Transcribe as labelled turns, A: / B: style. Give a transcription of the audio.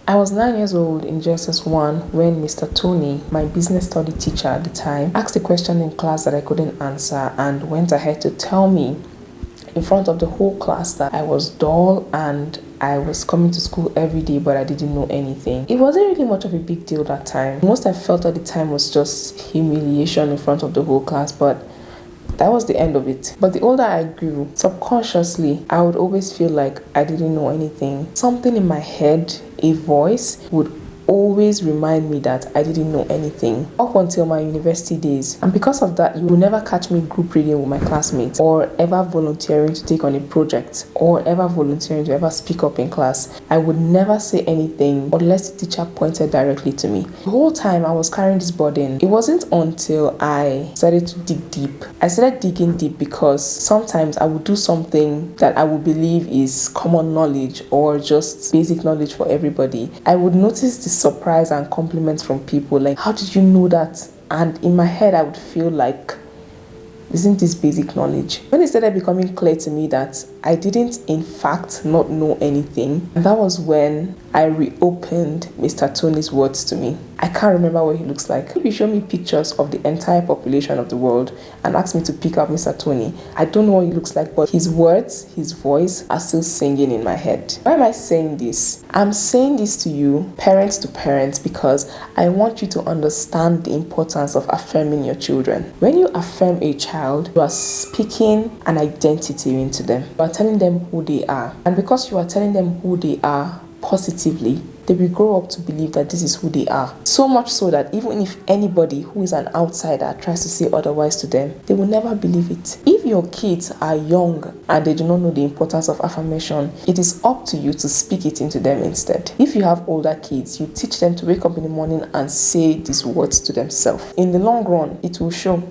A: I was 9 years old in JSS1 when Mr. Tony, my business study teacher at the time, asked a question in class that I couldn't answer and went ahead to tell me in front of the whole class that I was dull and I was coming to school every day, but I didn't know anything. It wasn't really much of a big deal that time. Most I felt at the time was just humiliation in front of the whole class, but that was the end of it. But the older I grew, subconsciously, I would always feel like I didn't know anything. Something in my head, a voice, would always remind me that I didn't know anything up until my university days. And because of that, you will never catch me group reading with my classmates or ever volunteering to take on a project or ever volunteering to ever speak up in class. I would never say anything unless the teacher pointed directly to me. The whole time I was carrying this burden. It wasn't until I started to dig deep. I started digging deep because sometimes I would do something that I would believe is common knowledge or just basic knowledge for everybody. I would notice the surprise and compliments from people like, how did you know that? And in my head I would feel like, isn't this basic knowledge? When it started becoming clear to me that I didn't in fact not know anything, and that was when I reopened Mr. Tony's words to me. I can't remember what he looks like. If you show me pictures of the entire population of the world and ask me to pick out Mr. Tony, I don't know what he looks like, but his words, his voice are still singing in my head. Why am I saying this? I'm saying this to you, parents to parents, because I want you to understand the importance of affirming your children. When you affirm a child, you are speaking an identity into them. You are telling them who they are. And because you are telling them who they are positively, they will grow up to believe that this is who they are. So much so that even if anybody who is an outsider tries to say otherwise to them, they will never believe it. If your kids are young and they do not know the importance of affirmation, it is up to you to speak it into them instead. If you have older kids, you teach them to wake up in the morning and say these words to themselves. In the long run, it will show.